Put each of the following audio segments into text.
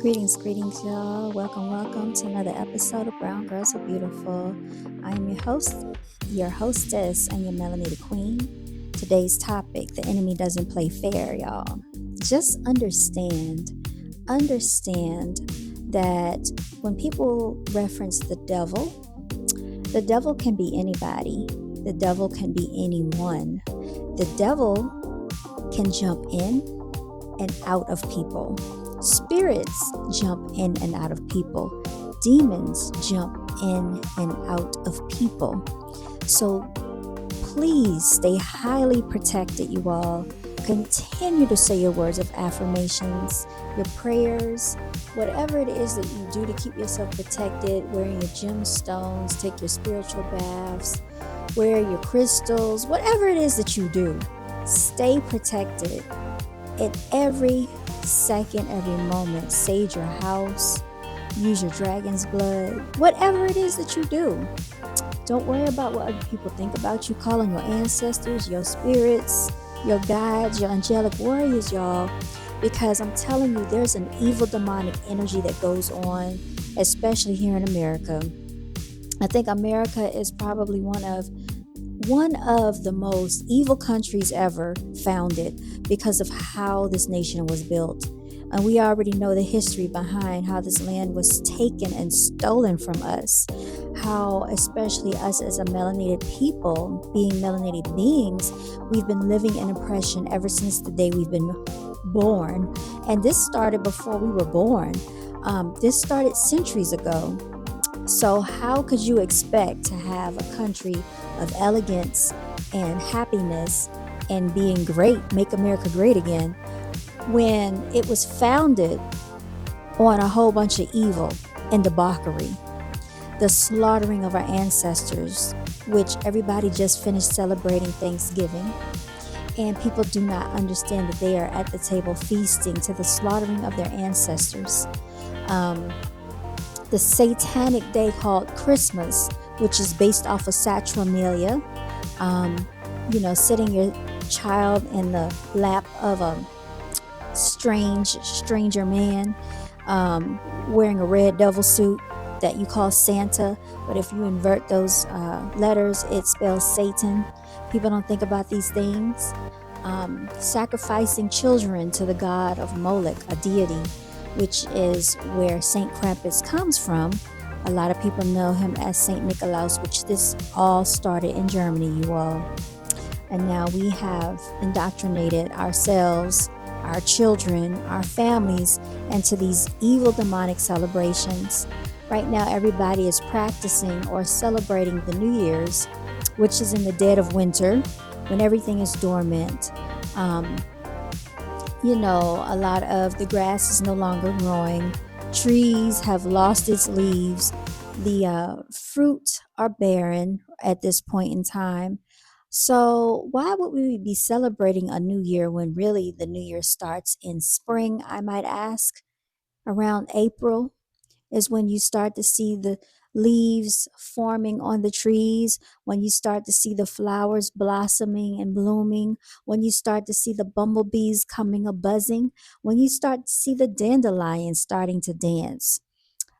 Greetings, y'all. Welcome to another episode of Brown Girls Are Beautiful. I am your host, your hostess, and your melanated queen. Today's topic: the enemy doesn't play fair, y'all. Just understand that when people reference the devil can be anybody. The devil can be anyone. The devil can jump in and out of people. Spirits jump in and out of people. Demons jump in and out of people. So please stay highly protected, you all. Continue to say your words of affirmations, your prayers, whatever it is that you do to keep yourself protected, wearing your gemstones, take your spiritual baths, wear your crystals, whatever it is that you do, stay protected at every second, every moment. Sage your house, use your dragon's blood, whatever it is that you do. Don't worry about what other people think about you. Call on your ancestors, your spirits, your guides, your angelic warriors, y'all, because I'm telling you, there's an evil demonic energy that goes on, especially here in America. I think America is probably one of the most evil countries ever founded because of how this nation was built. And we already know the history behind how this land was taken and stolen from us. How, especially us as a melanated people, being melanated beings, we've been living in oppression ever since the day we've been born. And this started before we were born. This started centuries ago. So how could you expect to have a country of elegance and happiness and being great, make America great again, when it was founded on a whole bunch of evil and debauchery? The slaughtering of our ancestors, which everybody just finished celebrating Thanksgiving, and people do not understand that they are at the table feasting to the slaughtering of their ancestors. The satanic day called Christmas, which is based off of Saturnalia, sitting your child in the lap of a stranger man, wearing a red devil suit that you call Santa, but if you invert those letters, it spells Satan. People don't think about these things. Sacrificing children to the god of Moloch, a deity, which is where Saint Krampus comes from. A lot of people know him as Saint Nicholas, which this all started in Germany, you all. And now we have indoctrinated ourselves, our children, our families into these evil demonic celebrations. Right now, everybody is practicing or celebrating the New Year's, which is in the dead of winter when everything is dormant. A lot of the grass is no longer growing. Trees have lost its leaves. The fruit are barren at this point in time. So why would we be celebrating a new year when really the new year starts in spring, I might ask? Around April is when you start to see the leaves forming on the trees, when you start to see the flowers blossoming and blooming, when you start to see the bumblebees coming a buzzing, when you start to see the dandelions starting to dance,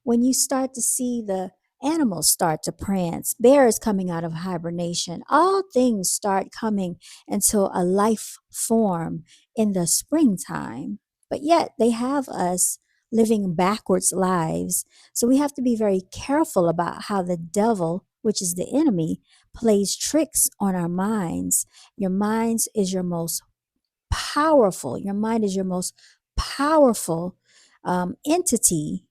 when you start to see the animals start to prance, bears coming out of hibernation, all things start coming into a life form in the springtime. But yet they have us living backwards lives. So we have to be very careful about how the devil, which is the enemy, plays tricks on our minds. Your mind is your most powerful entity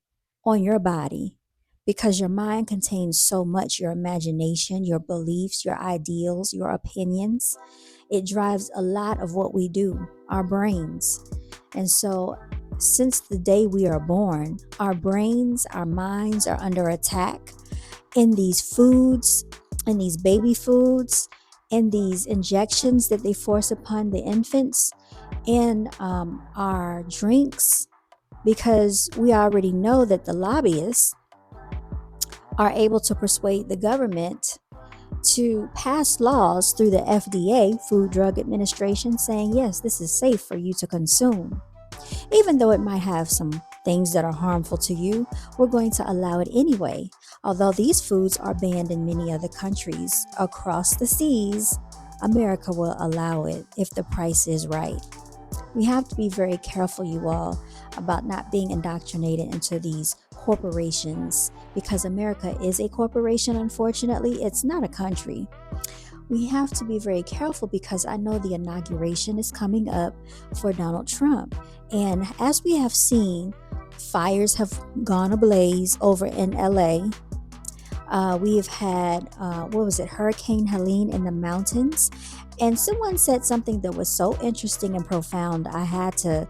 on your body, because your mind contains so much: your imagination, your beliefs, your ideals, your opinions. It drives a lot of what we do, our brains. And so, since the day we are born, our brains, our minds are under attack in these foods, in these baby foods, in these injections that they force upon the infants, in our drinks, because we already know that the lobbyists are able to persuade the government to pass laws through the FDA, Food Drug Administration, saying, yes, this is safe for you to consume, even though it might have some things that are harmful to you, we're going to allow it anyway. Although these foods are banned in many other countries across the seas, America will allow it if the price is right. We have to be very careful, you all, about not being indoctrinated into these corporations because America is a corporation, unfortunately. It's not a country. We have to be very careful because I know the inauguration is coming up for Donald Trump. And as we have seen, fires have gone ablaze over in LA. We have had, Hurricane Helene in the mountains. And someone said something that was so interesting and profound. I had to,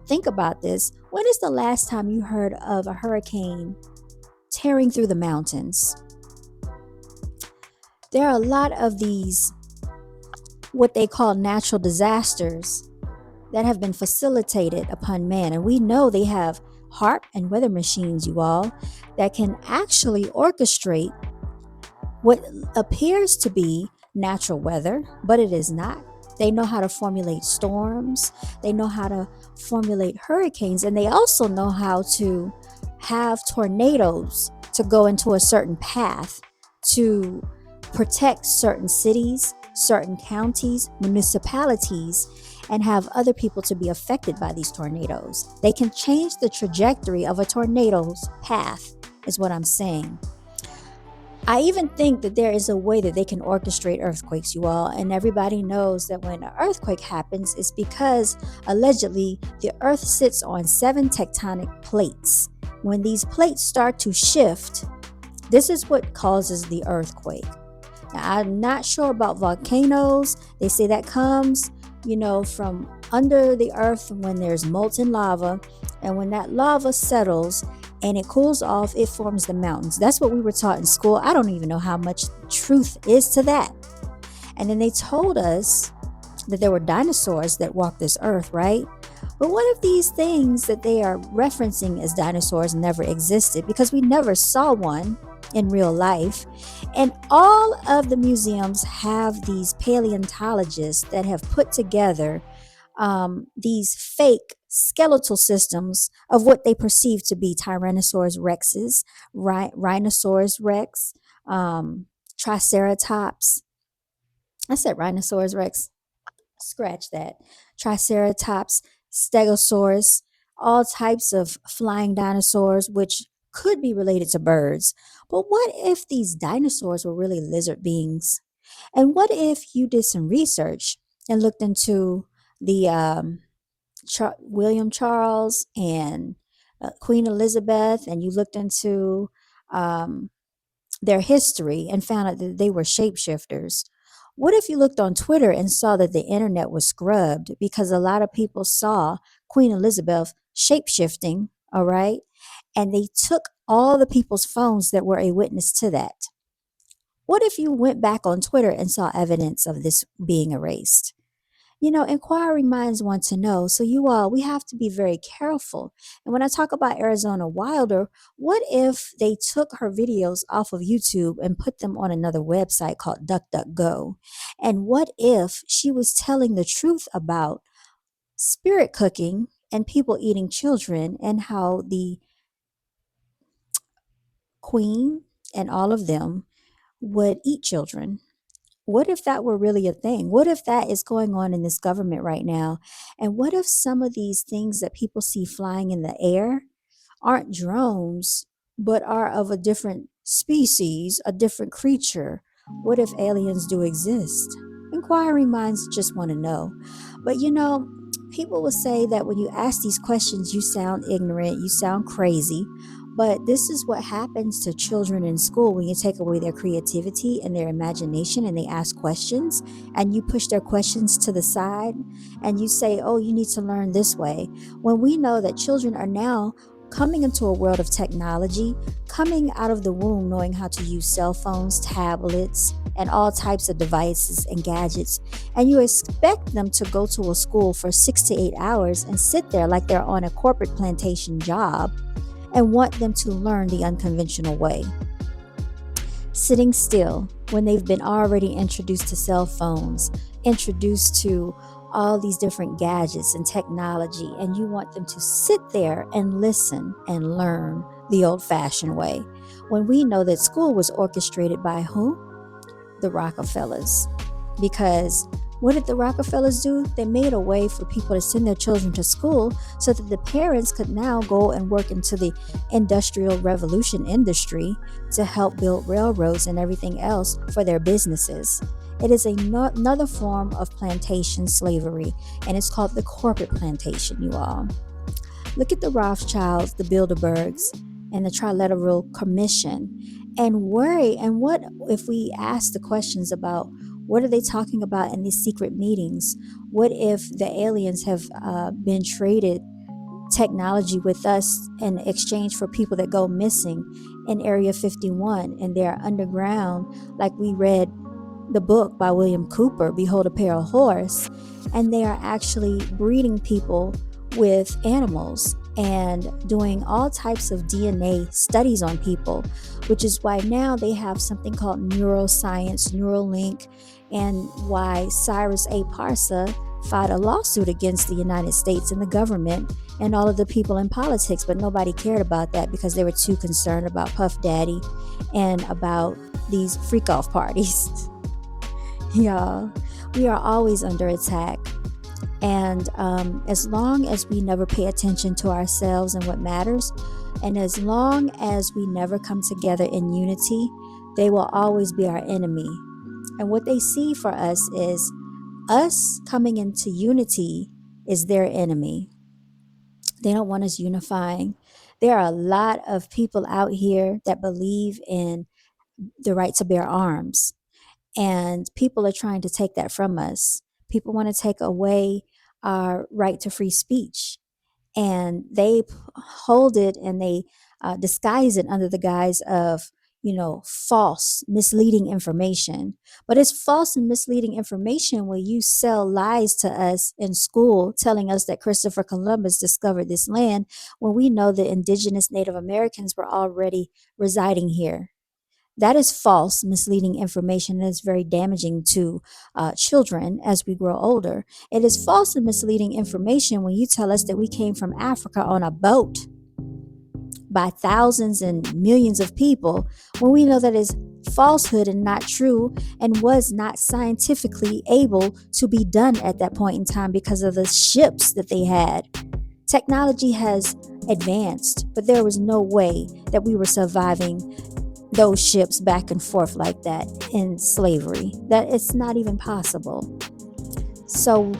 think about this. When is the last time you heard of a hurricane tearing through the mountains? There are a lot of these, what they call natural disasters, that have been facilitated upon man. And we know they have HAARP and weather machines, you all, that can actually orchestrate what appears to be natural weather, but it is not. They know how to formulate storms. They know how to formulate hurricanes. And they also know how to have tornadoes to go into a certain path to protect certain cities, certain counties, municipalities, and have other people to be affected by these tornadoes. They can change the trajectory of a tornado's path, is what I'm saying. I even think that there is a way that they can orchestrate earthquakes, you all. And everybody knows that when an earthquake happens, it's because allegedly the earth sits on 7 tectonic plates. When these plates start to shift, this is what causes the earthquake. Now, I'm not sure about volcanoes. They say that comes, from under the earth when there's molten lava. And when that lava settles and it cools off, it forms the mountains. That's what we were taught in school. I don't even know how much truth is to that. And then they told us that there were dinosaurs that walked this earth, right? But what if these things that they are referencing as dinosaurs never existed? Because we never saw one in real life. And all of the museums have these paleontologists that have put together these fake skeletal systems of what they perceive to be Tyrannosaurus rexes, Rhinoceros rex, Triceratops. I said Rhinoceros rex. Scratch that. Triceratops, Stegosaurus, all types of flying dinosaurs, which could be related to birds. But what if these dinosaurs were really lizard beings? And what if you did some research and looked into the William Charles and Queen Elizabeth, and you looked into their history and found out that they were shapeshifters? What if you looked on Twitter and saw that the internet was scrubbed because a lot of people saw Queen Elizabeth shapeshifting, all right? And they took all the people's phones that were a witness to that. What if you went back on Twitter and saw evidence of this being erased? Inquiring minds want to know. So we have to be very careful. And when I talk about Arizona Wilder, what if they took her videos off of YouTube and put them on another website called DuckDuckGo? And what if she was telling the truth about spirit cooking and people eating children, and how the queen and all of them would eat children? What if that were really a thing? What if that is going on in this government right now? And what if some of these things that people see flying in the air aren't drones, but are of a different species, a different creature? What if aliens do exist? Inquiring minds just want to know. But people will say that when you ask these questions, you sound ignorant, you sound crazy. But this is what happens to children in school when you take away their creativity and their imagination and they ask questions and you push their questions to the side and you say, oh, you need to learn this way. When we know that children are now coming into a world of technology, coming out of the womb knowing how to use cell phones, tablets, and all types of devices and gadgets, and you expect them to go to a school for 6 to 8 hours and sit there like they're on a corporate plantation job, and want them to learn the unconventional way. Sitting still when they've been already introduced to cell phones, introduced to all these different gadgets and technology, and you want them to sit there and listen and learn the old fashioned way. When we know that school was orchestrated by who? The Rockefellers. Because what did the Rockefellers do? They made a way for people to send their children to school so that the parents could now go and work into the industrial revolution industry to help build railroads and everything else for their businesses. It is another form of plantation slavery, and it's called the corporate plantation, you all. Look at the Rothschilds, the Bilderbergs, and the Trilateral Commission, and worry. And what if we ask the questions about what are they talking about in these secret meetings? What if the aliens have been traded technology with us in exchange for people that go missing in Area 51 and they're underground, like we read the book by William Cooper, Behold a Pale Horse, and they are actually breeding people with animals and doing all types of DNA studies on people, which is why now they have something called neuroscience, Neuralink, and why Cyrus A. Parsa filed a lawsuit against the United States and the government and all of the people in politics, but nobody cared about that because they were too concerned about Puff Daddy and about these freak-off parties. Y'all, we are always under attack. And as long as we never pay attention to ourselves and what matters, and as long as we never come together in unity, they will always be our enemy. And what they see for us is us coming into unity is their enemy. They don't want us unifying. There are a lot of people out here that believe in the right to bear arms. And people are trying to take that from us. People want to take away our right to free speech. And they hold it and they disguise it under the guise of, false, misleading information. But it's false and misleading information when you sell lies to us in school, telling us that Christopher Columbus discovered this land when we know the indigenous Native Americans were already residing here. That is false, misleading information that is very damaging to children as we grow older. It is false and misleading information when you tell us that we came from Africa on a boat by thousands and millions of people, when we know that is falsehood and not true and was not scientifically able to be done at that point in time because of the ships that they had. Technology has advanced, but there was no way that we were surviving those ships back and forth like that in slavery. That it's not even possible. So,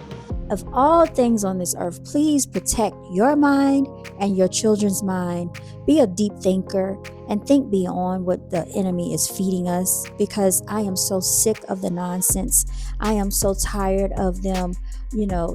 of all things on this earth, please protect your mind and your children's mind. Be a deep thinker and think beyond what the enemy is feeding us, because I am so sick of the nonsense. I am so tired of them,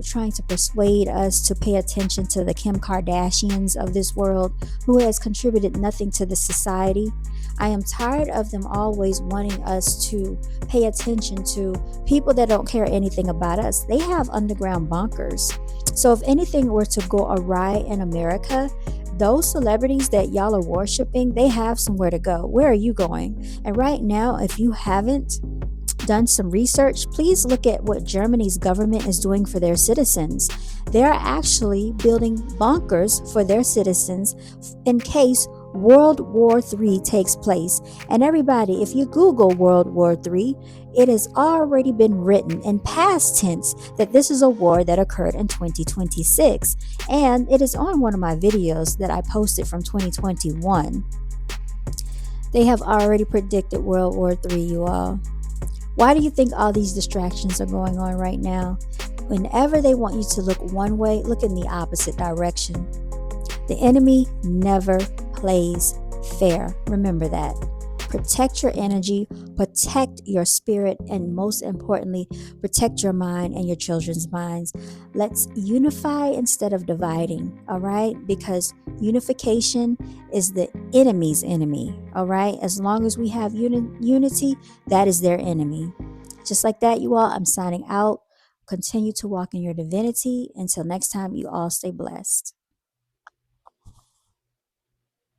trying to persuade us to pay attention to the Kim Kardashians of this world, who has contributed nothing to the society. I am tired of them always wanting us to pay attention to people that don't care anything about us. They have underground bunkers. So if anything were to go awry in America, those celebrities that y'all are worshiping, they have somewhere to go. Where are you going? And right now, if you haven't done some research, please look at what Germany's government is doing for their citizens. They're actually building bunkers for their citizens in case World War III takes place. And everybody, if you Google World War III, it has already been written in past tense that this is a war that occurred in 2026. And it is on one of my videos that I posted from 2021. They have already predicted World War III, you all. Why do you think all these distractions are going on right now? Whenever they want you to look one way, look in the opposite direction. The enemy never plays fair. Remember that. Protect your energy, protect your spirit, and most importantly, protect your mind and your children's minds. Let's unify instead of dividing, all right? Because unification is the enemy's enemy, all right? As long as we have unity, that is their enemy. Just like that, you all, I'm signing out. Continue to walk in your divinity. Until next time, you all stay blessed.